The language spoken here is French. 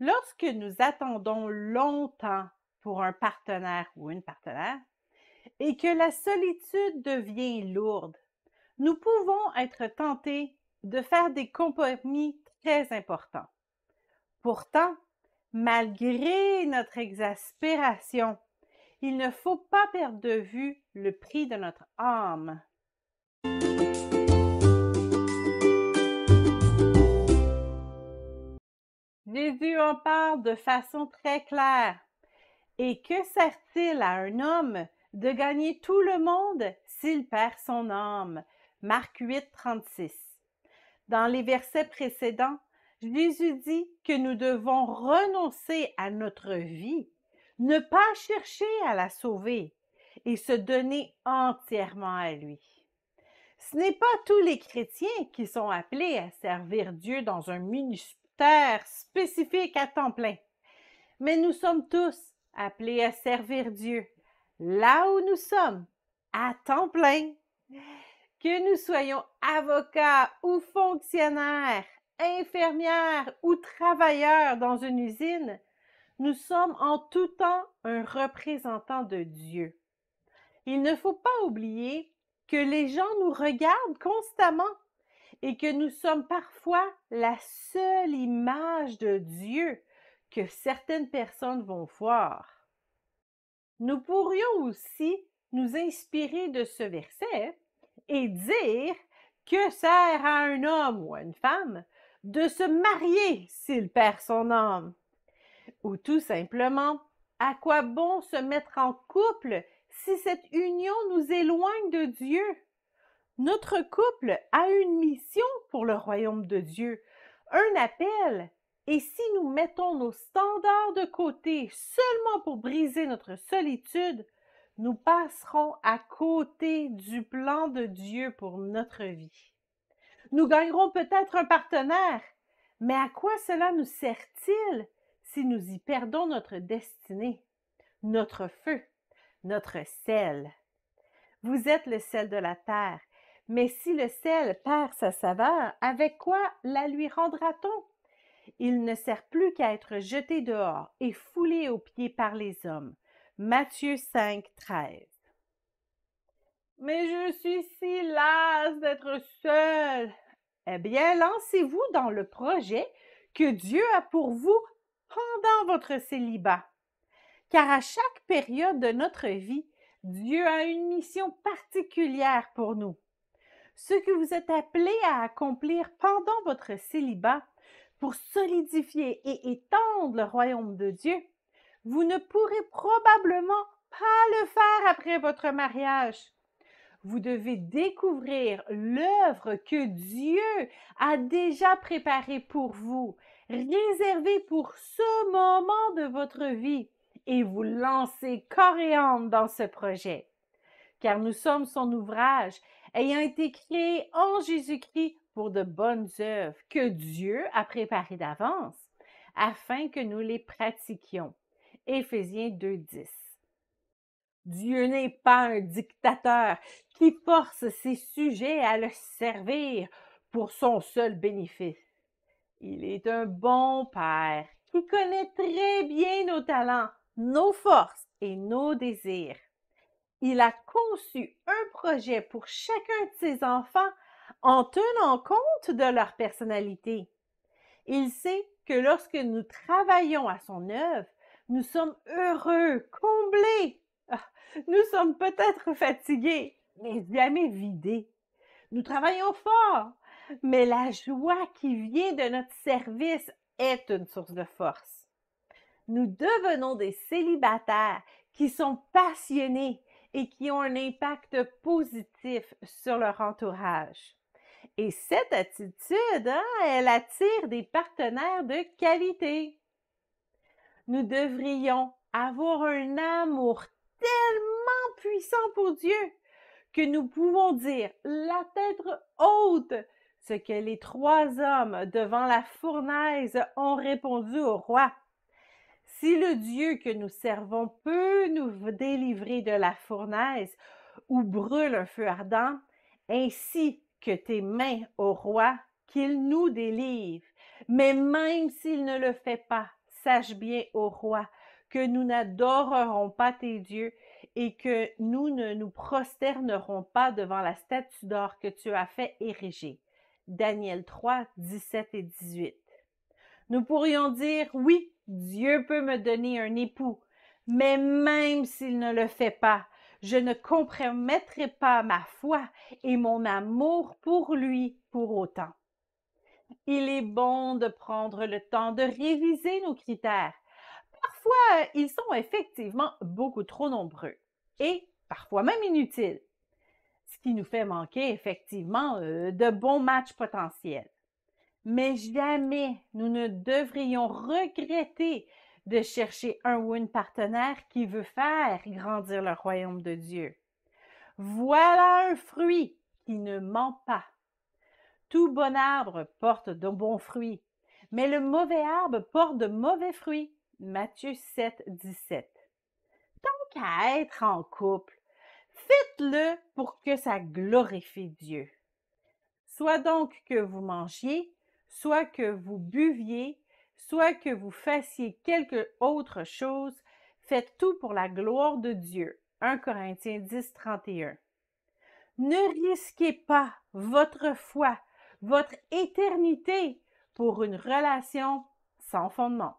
Lorsque nous attendons longtemps pour un partenaire ou une partenaire et que la solitude devient lourde, nous pouvons être tentés de faire des compromis très importants. Pourtant, malgré notre exaspération, il ne faut pas perdre de vue le prix de notre âme. Jésus en parle de façon très claire. Et que sert-il à un homme de gagner tout le monde s'il perd son âme? Marc 8, 36. Dans les versets précédents, Jésus dit que nous devons renoncer à notre vie, ne pas chercher à la sauver et se donner entièrement à lui. Ce n'est pas tous les chrétiens qui sont appelés à servir Dieu dans un ministère spécifique à temps plein, mais nous sommes tous appelés à servir Dieu là où nous sommes, à temps plein. Que nous soyons avocats ou fonctionnaires, infirmières ou travailleurs dans une usine, nous sommes en tout temps un représentant de Dieu. Il ne faut pas oublier que les gens nous regardent constamment et que nous sommes parfois la seule image de Dieu que certaines personnes vont voir. Nous pourrions aussi nous inspirer de ce verset et dire que sert à un homme ou à une femme de se marier s'il perd son âme, ou tout simplement à quoi bon se mettre en couple si cette union nous éloigne de Dieu. Notre couple a une mission pour le royaume de Dieu, un appel. Et si nous mettons nos standards de côté seulement pour briser notre solitude, nous passerons à côté du plan de Dieu pour notre vie. Nous gagnerons peut-être un partenaire, mais à quoi cela nous sert-il si nous y perdons notre destinée, notre feu, notre sel? Vous êtes le sel de la terre, mais si le sel perd sa saveur, avec quoi la lui rendra-t-on? Il ne sert plus qu'à être jeté dehors et foulé aux pieds par les hommes. Matthieu 5, 13. Mais je suis si lasse d'être seule. Eh bien, lancez-vous dans le projet que Dieu a pour vous pendant votre célibat. Car à chaque période de notre vie, Dieu a une mission particulière pour nous. Ce que vous êtes appelés à accomplir pendant votre célibat pour solidifier et étendre le royaume de Dieu, vous ne pourrez probablement pas le faire après votre mariage. Vous devez découvrir l'œuvre que Dieu a déjà préparée pour vous, réservée pour ce moment de votre vie, et vous lancer corps et âme dans ce projet. Car nous sommes son ouvrage, ayant été créés en Jésus-Christ pour de bonnes œuvres que Dieu a préparées d'avance, afin que nous les pratiquions. Éphésiens 2:10. Dieu n'est pas un dictateur qui force ses sujets à le servir pour son seul bénéfice. Il est un bon Père qui connaît très bien nos talents, nos forces et nos désirs. Il a conçu un projet pour chacun de ses enfants en tenant compte de leur personnalité. Il sait que lorsque nous travaillons à son œuvre, nous sommes heureux, comblés. Nous sommes peut-être fatigués, mais jamais vidés. Nous travaillons fort, mais la joie qui vient de notre service est une source de force. Nous devenons des célibataires qui sont passionnés et qui ont un impact positif sur leur entourage. Et cette attitude, elle attire des partenaires de qualité. Nous devrions avoir un amour tellement puissant pour Dieu que nous pouvons dire la tête haute ce que les 3 hommes devant la fournaise ont répondu au roi. Si le Dieu que nous servons peut nous délivrer de la fournaise où brûle un feu ardent, ainsi que tes mains, ô roi, qu'il nous délivre. Mais même s'il ne le fait pas, sache bien, ô roi, que nous n'adorerons pas tes dieux et que nous ne nous prosternerons pas devant la statue d'or que tu as fait ériger. Daniel 3, 17 et 18. Nous pourrions dire, oui, Dieu peut me donner un époux, mais même s'il ne le fait pas, je ne compromettrai pas ma foi et mon amour pour lui pour autant. Il est bon de prendre le temps de réviser nos critères. Parfois, ils sont effectivement beaucoup trop nombreux et parfois même inutiles, ce qui nous fait manquer effectivement de bons matchs potentiels. Mais jamais nous ne devrions regretter de chercher un ou une partenaire qui veut faire grandir le royaume de Dieu. Voilà un fruit qui ne ment pas. Tout bon arbre porte de bons fruits, mais le mauvais arbre porte de mauvais fruits. Matthieu 7, 17. Tant qu'à être en couple, faites-le pour que ça glorifie Dieu. Soit donc que vous mangiez, soit que vous buviez, soit que vous fassiez quelque autre chose, faites tout pour la gloire de Dieu. 1 Corinthiens 10, 31. Ne risquez pas votre foi, votre éternité pour une relation sans fondement.